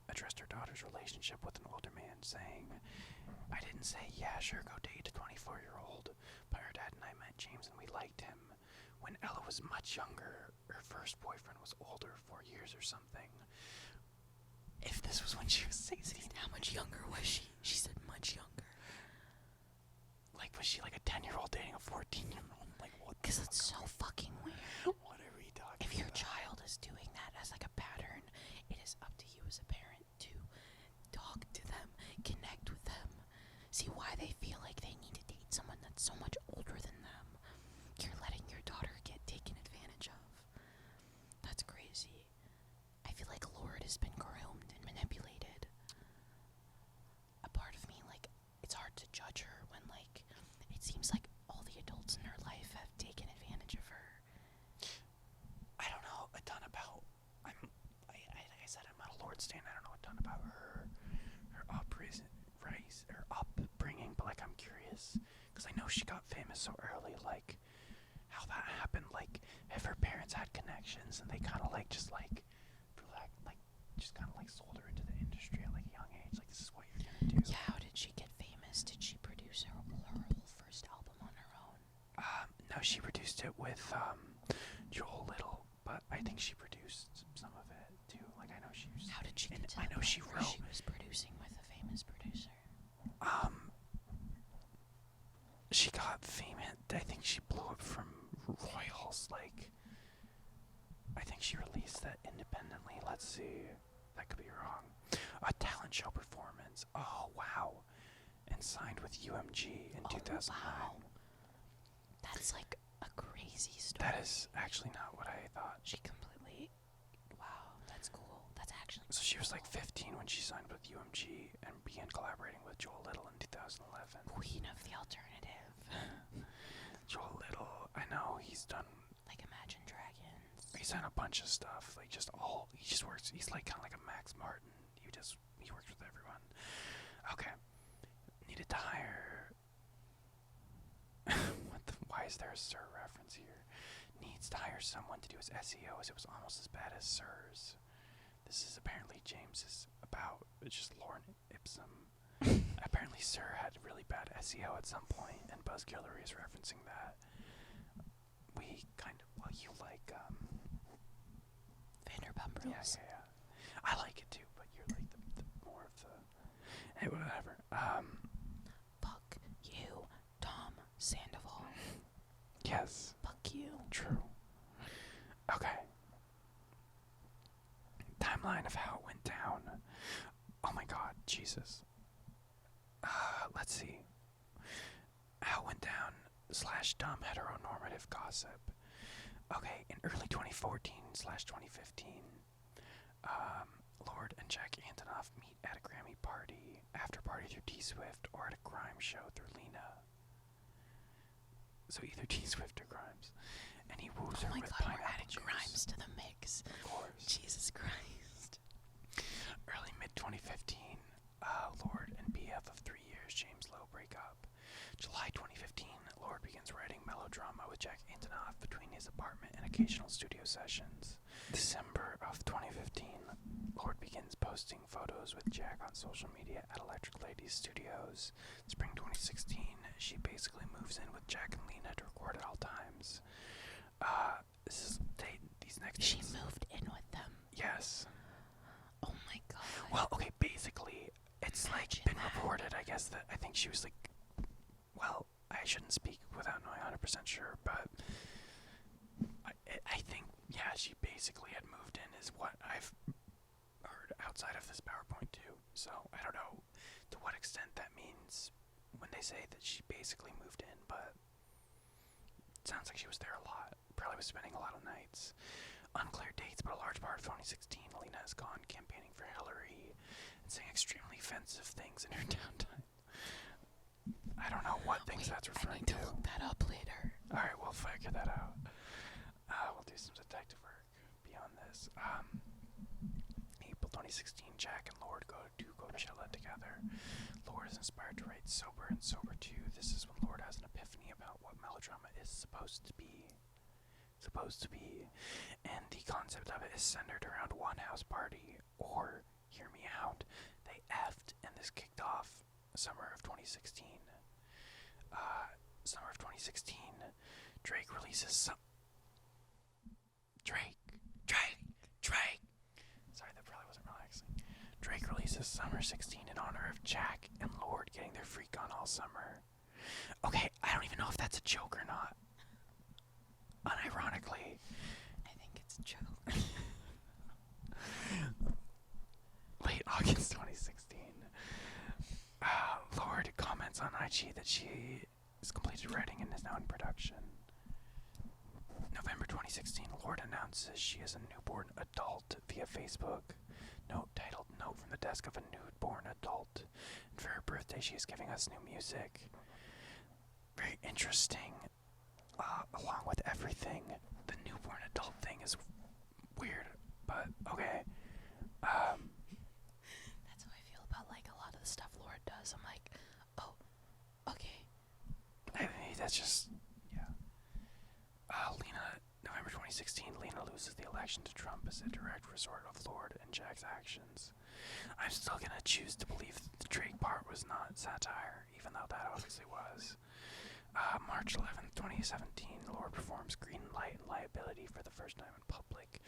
addressed her daughter's relationship with an older man, saying, "I didn't say, yeah, sure, go date a 24-year-old, but her dad and I met James and we liked him. When Ella was much younger, her first boyfriend was older, 4 years or something." If this was when she was 16. How much younger was she? She said much younger. Like, was she like a 10-year-old dating a 14-year-old? Like, what? Because it's so fucking weird. What are we talking If your about? child is doing that as like a pattern, it is up to you as a parent to talk to them, connect with them, see why they feel like they need to date someone that's so much older than them. You're letting your daughter get taken advantage of. understand. I don't know a ton about her upbringing, but like I'm curious because I know she got famous so early. Like how that happened. Like if her parents had connections and they kind of like just like just kind of like sold her into the industry at like a young age. Like this is what you're gonna do. Yeah, how did she get famous? Did she produce her whole first album on her own? No, she produced it with Joel Little, but I think she produced some of it too. Like I know she was. How did she get to I know she wrote. She was producing with a famous producer. She got famous. I think she blew up from royals. Like, I think she released that independently. Let's see. That could be wrong. A talent show performance. Oh wow! And signed with UMG in 2009. Wow. That's like a crazy story. That is actually not what I thought. She completely. Wow, that's cool. That's actually. So she was like 15 when she signed with UMG and began collaborating with Joel Little in 2011. Queen of the alternative. Joel Little, I know he's done like Imagine Dragons. He's done a bunch of stuff. Like he just works. He's like kind of like a Max Martin. He works with everyone. Okay, needed to hire. Why is there a Sir reference here? Needs to hire someone to do his SEO as it was almost as bad as Sir's. This is apparently James's about. It's just Lauren Ipsum. Apparently Sir had really bad SEO at some point, and Buzzkillery is referencing that. We kind of, well, you like, Vanderpump Rules. Yeah. I like it too, but you're like the more of the, hey, whatever. Fuck you, Tom Sandoval. Yes. Fuck you. True. Okay. Timeline of how it went down. Oh my god, Jesus. Let's see. How it went down / dumb heteronormative gossip. Okay, in early 2014/2015, Lorde and Jack Anotonoff meet at a Grammy party, after party through T-Swift, or at a Grimes show through Lena. So either T-Swift or Grimes. And he woos her with God, pineapple we're adding juice. Grimes to the mix. Of course. Jesus Christ. Early mid-2015, Lorde and BF of 3 years, James Lowe, break up. July 2015, Lorde begins writing Melodrama with Jack Anotonoff between his apartment and occasional studio sessions. December of 2015, Lorde begins posting photos with Jack on social media at Electric Ladies Studios. Spring 2016, she basically moves in with Jack and Lena to record at all times. These next She dates. moved in with them. Yes. Oh my god. Well, okay, basically, it's like been reported, I guess, that I think she was like, well, I shouldn't speak without knowing 100% sure, but I think, yeah, she basically had moved in is what I've heard outside of this PowerPoint too. So I don't know to what extent that means when they say that she basically moved in, but it sounds like she was there a lot. Probably was spending a lot of nights. Unclear dates, but a large part of 2016, Lena is gone campaigning for Hillary and saying extremely offensive things in her downtime. I don't know what things that's referring to. I need to look that up later. Alright, we'll figure that out. We'll do some detective work beyond this. April 2016, Jack and Lorde go to Coachella together. Lorde is inspired to write Sober and Sober 2. This is when Lorde has an epiphany about what Melodrama is supposed to be. And the concept of it is centered around one house party, or, hear me out, they effed, and this kicked off summer of 2016. Summer of 2016, Drake releases Sorry, that probably wasn't relaxing. Drake releases Summer 16 in honor of Jack and Lorde getting their freak on all summer. Okay, I don't even know if that's a joke or not. Unironically. I think it's a joke. Late August 2016. Lorde comments on IG that she is completed writing and is now in production. November 2016, Lorde announces she is a newborn adult via Facebook. Note titled Note from the Desk of a Newborn Adult. And for her birthday, she is giving us new music. Very interesting. Along with everything, the newborn adult thing is weird, but okay. reaction to Trump is a direct result of Lorde and Jack's actions. I'm still gonna choose to believe that the Drake part was not satire, even though that obviously was. March 11th, 2017, Lorde performs Green Light and Liability for the first time in public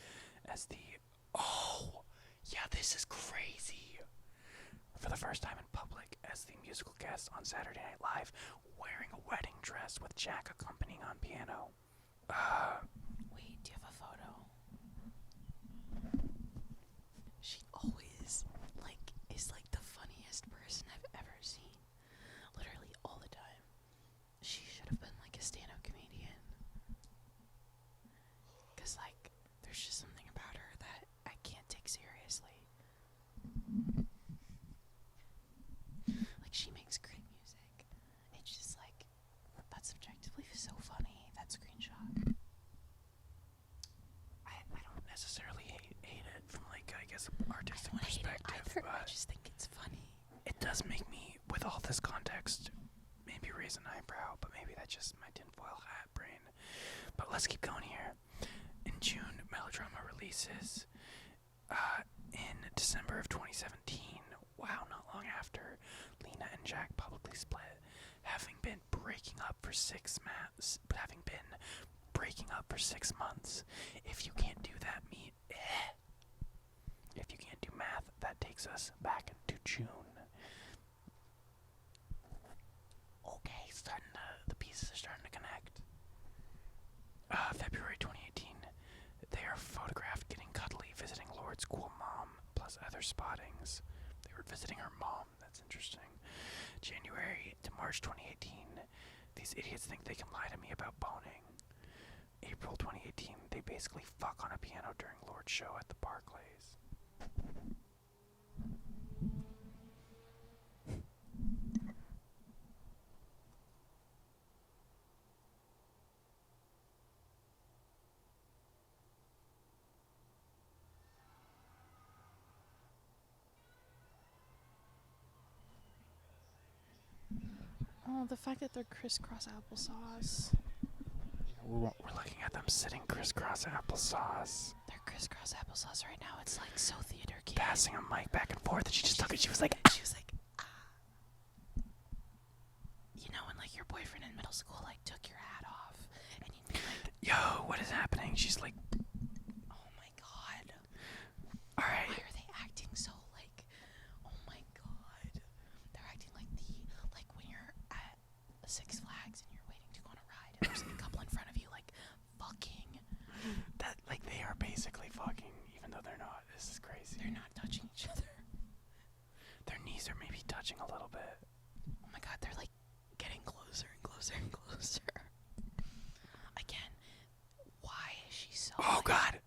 as the... Oh! Yeah, this is crazy! For the first time in public as the musical guest on Saturday Night Live, wearing a wedding dress with Jack accompanying on piano. Wait, do you have a photo? She always, is the funniest person I've ever seen. Literally all the time. She should have been a stand-up comedian. Cause there's just something about her that I can't take seriously. She makes great music. It's just that's objectively so funny, that screenshot. I don't necessarily hate it from I guess artistic perspective, Either. but I just think it's funny. it does make me, with all this context, maybe raise an eyebrow, but maybe that's just my tinfoil hat brain. But let's keep going here. In June, Melodrama releases. In December of 2017, wow, not long after, Lina and Jack publicly split, having been breaking up for 6 months. If you can't do that, if you can't do math, that takes us back to June. Okay, the pieces are starting to connect. February 2018, they are photographed getting cuddly, visiting Lorde's cool mom, plus other spottings. They were visiting her mom, that's interesting. January to March 2018, these idiots think they can lie to me about boning. April 2018, they basically fuck on a piano during Lorde's show at the Barclays. Oh, the fact that they're crisscross applesauce. We're looking at them sitting crisscross applesauce. They're crisscross applesauce right now. It's so theater kid. Passing a mic back and forth, and she just took it. She was like, ah. You know when your boyfriend in middle school took your hat off, and you'd be like, yo, what is happening? She's like, oh my god. Alright. Why are they acting so oh my god. They're acting like when you're at Six Flags and you're waiting to go on a ride and there's a couple in front of you fucking. That they are basically fucking, even though they're not. This is crazy. They're not touching each other. Their knees are maybe touching a little bit. Oh my god, they're getting closer and closer and closer. Again, why is she so Oh god!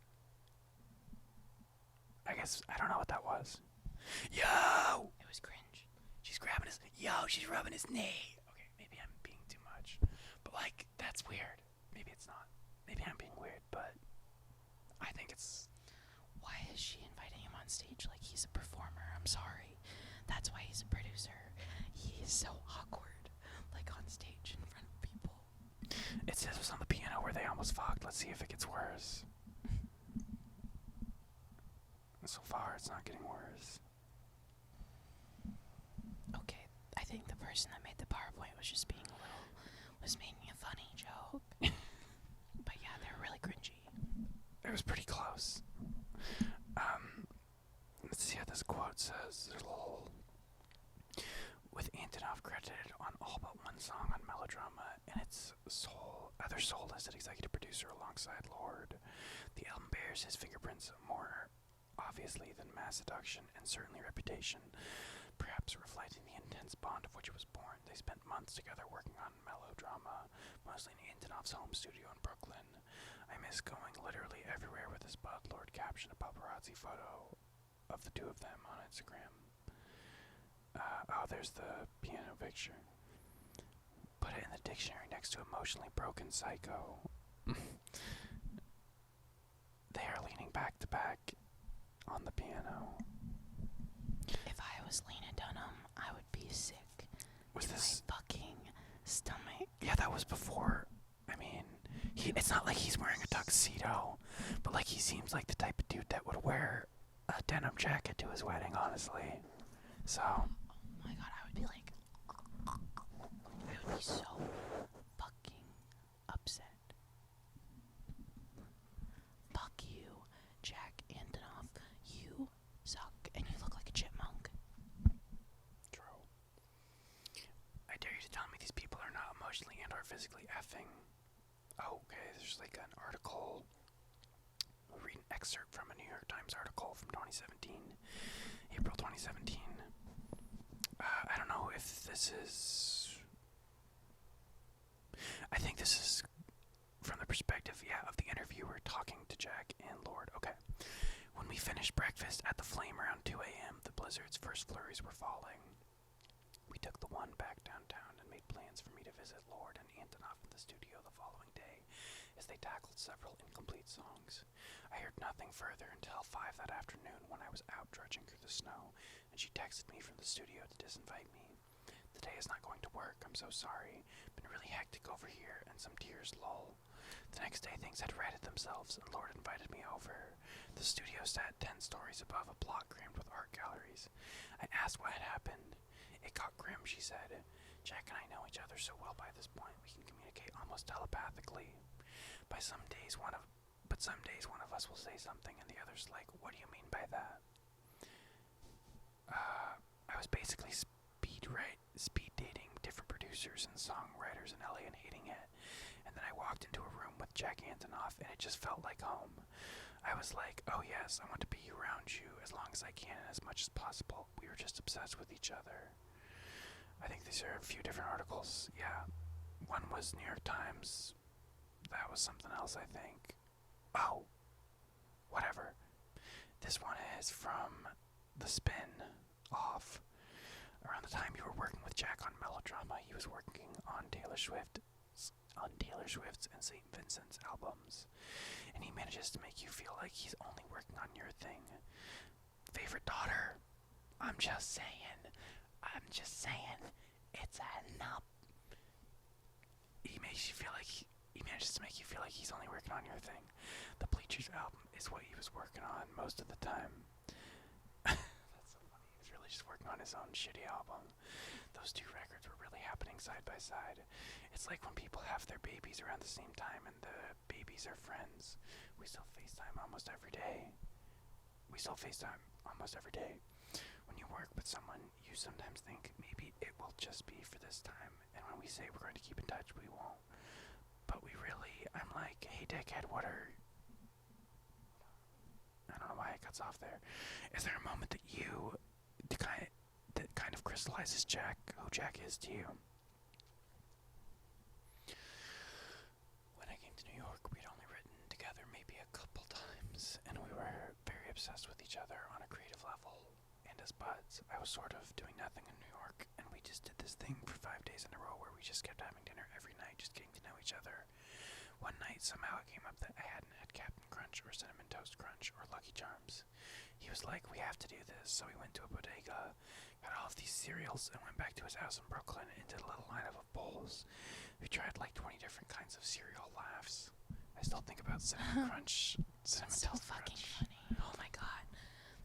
I guess, I don't know what that was. Yo! It was cringe. She's grabbing his, she's rubbing his knee. Okay, maybe I'm being too much. But that's weird. Maybe it's not. Maybe I'm being weird, but I think it's... Why is she inviting him on stage like he's a performer? I'm sorry. That's why he's a producer. He is so awkward, on stage in front of people. It says it was on the piano where they almost fucked. Let's see if it gets worse. So far, it's not getting worse. Okay, I think the person that made the PowerPoint was just was making a funny joke. But yeah, they're really cringy. It was pretty close. Let's see how this quote says. With Antonoff credited on all but one song on Melodrama and its other sole-listed executive producer alongside Lorde, the album bears his fingerprints more obviously than Mass Seduction and certainly Reputation, perhaps reflecting the intense bond of which it was born. They spent months together working on Melodrama, mostly in Antonoff's home studio in Brooklyn. I miss going literally everywhere with his bud. Lorde captioned a paparazzi photo of the two of them on Instagram. There's the piano picture. Put it in the dictionary next to emotionally broken psycho. They are leaning back to back on the piano. If I was Lena Dunham, I would be sick. Was this my fucking stomach? Yeah, that was before. I mean, it's not like he's wearing a tuxedo, but Like, he seems like the type of dude that would wear a denim jacket to his wedding, honestly. So, Oh my god, I would be like, I would be so fucking upset. Fuck you, Jack Antonoff. You suck and you look like a chipmunk. true. I dare you to tell me these people are not emotionally and or physically effing. Oh, okay, there's like an article. We'll read an excerpt from a New York Times article from 2017, April 2017. I don't know if this is... I think this is from the perspective, of the interviewer talking to Jack and Lorde. Okay. When we finished breakfast at the Flame around 2 a.m., the blizzard's first flurries were falling. We took the one back downtown and made plans for me to visit Lorde and Antonoff in the studio the following day as they tackled several incomplete songs. I heard nothing further until 5 that afternoon when I was out trudging through the snow, and she texted me from the studio to disinvite me. The day is not going to work, I'm so sorry. Been really hectic over here, and some tears, lol. The next day things had righted themselves, and Lorde invited me over. The studio sat 10 stories above a block crammed with art galleries. I asked what had happened. It got grim, she said. Jack and I know each other so well by this point, we can communicate almost telepathically. Some days one of us will say something, and the other's like, what do you mean by that? I was basically speed dating different producers and songwriters in LA and hating it. And then I walked into a room with Jack Antonoff, and it just felt like home. I was like, oh yes, I want to be around you as long as I can and as much as possible. We were just obsessed with each other. I think these are a few different articles. Yeah. One was New York Times. That was something else, I think. Oh, whatever. This one is from The Spin Off. Around the time you were working with Jack on Melodrama, he was working on Taylor Swift's and St. Vincent's albums. And he manages to make you feel like he's only working on your thing. Favorite daughter? I'm just saying. It's enough. He manages to make you feel like he's only working on your thing. The Bleachers album is what he was working on most of the time. That's so funny. He was really just working on his own shitty album. Those two records were really happening side by side. It's like when people have their babies around the same time and the babies are friends. We still FaceTime almost every day. When you work with someone, you sometimes think maybe it will just be for this time, and when we say we're going to keep in touch, we won't. But I'm like, hey dickhead, I don't know why it cuts off there. Is there a moment that kind of crystallizes who Jack is to you? When I came to New York, we'd only written together maybe a couple times, and we were very obsessed with each other on a creative level. And as buds, I was sort of doing nothing in New York, and we just did this thing for 5 days in a row where we just kept having dinner every night, just getting to know each other. One night, somehow it came up that I hadn't had Captain Crunch or Cinnamon Toast Crunch or Lucky Charms. He was like, we have to do this, so we went to a bodega, got all of these cereals, and went back to his house in Brooklyn and did a little lineup of bowls. We tried like 20 different kinds of cereal laughs. I still think about Cinnamon Crunch. Cinnamon So Toast fucking Crunch. funny. Oh my god.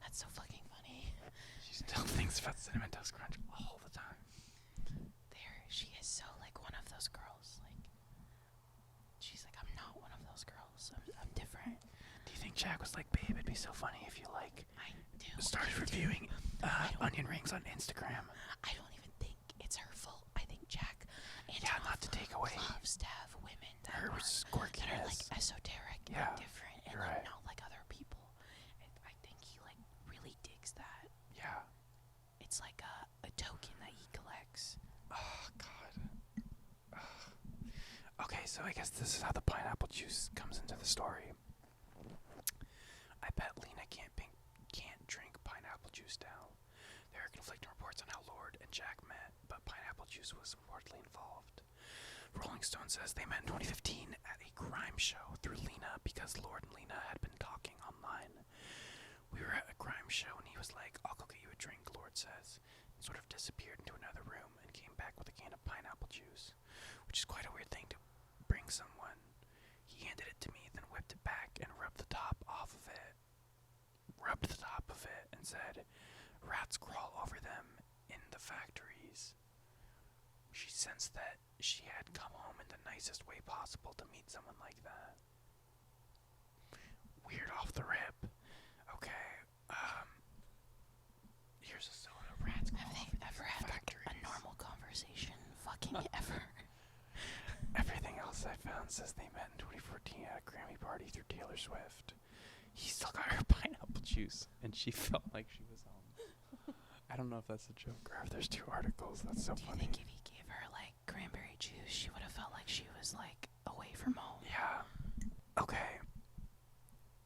That's so fucking funny. She still thinks about Cinnamon Toast Crunch all the time. She is so like one of those girls. Like, she's like, I'm not one of those girls. I'm different. Do you think Jack was like, babe, it'd be so funny if you I do. started reviewing onion rings on Instagram? I don't even think it's her fault. I think Jack Not to take away loves to have women that her are like esoteric Yeah, and different and you're like, right. not like other people. I think he like really digs that. Yeah. It's like a token that he collects. Oh, God. Okay, so I guess this is how the pineapple juice comes into the story. I bet Lena can't drink pineapple juice now. There are conflicting reports on how Lorde and Jack met, but pineapple juice was reportedly involved. Rolling Stone says they met in 2015 at a crime show through Lena because Lorde and Lena had been talking online. We were at a crime show and he was like, I'll go get you a drink, Lorde says, and sort of disappeared into another room and came back with a can of pineapple juice, which is quite a weird thing to bring someone. He handed it to me, then whipped bent back and rubbed the top off of it. Rubbed the top of it and said, "Rats crawl over them in the factories." She sensed that she had come home in the nicest way possible to meet someone like that. Weird off the rip. Okay, here's a soda. Rats crawl Have over they ever had a normal conversation? Fucking ever. Everything else I found says they met in 2014 at a Grammy party through Taylor Swift. He still got her pineapple juice, and she felt like she was home. I don't know if that's a joke or if there's two articles. That's so funny. Do you think if he gave her, like, cranberry juice, she would have felt like she was, like, away from home? Yeah. Okay.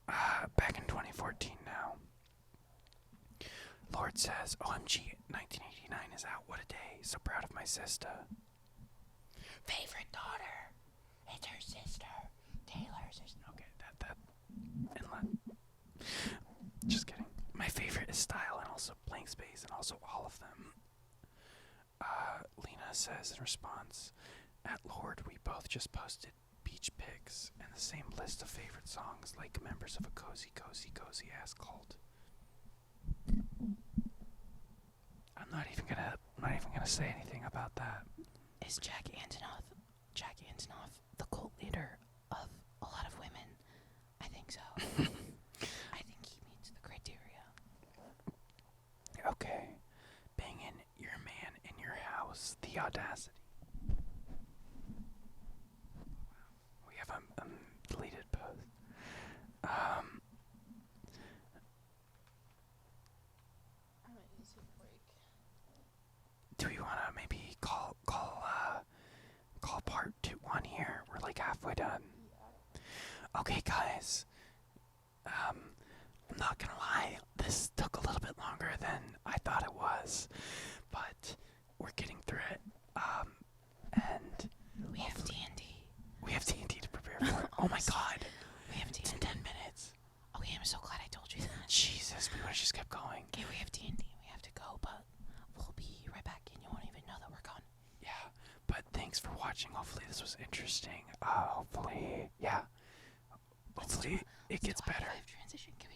Back in 2014 now. Lorde says, "OMG, 1989 is out. What a day. So proud of my sister." Favorite daughter. It's her sister. Taylor's sister. Okay, that. Just kidding. My favorite is Style and also Blank Space and also all of them. Lena says in response, "At Lorde, we both just posted beach pics and the same list of favorite songs like members of a cozy ass cult." I'm not even gonna say anything about that. Is Jack Antonoff the cult leader of a lot of women? I think so. I think he meets the criteria. Okay. Banging your man in your house. The audacity. We have a deleted post. Do we want to maybe call part 1 here? We're like halfway done. Okay, guys. I'm not gonna lie, this took a little bit longer than I thought it was, but we're getting through it. And We have D&D. we have D&D to prepare for. Oh my god, We have it's D&D. 10 minutes. Okay, I'm so glad I told you that. Jesus, we would've just kept going. Okay, we have D&D. We have to go, but we'll be right back, and you won't even know that we're gone. Yeah, but thanks for watching. Hopefully this was interesting. Hopefully it gets better. Live transition. Can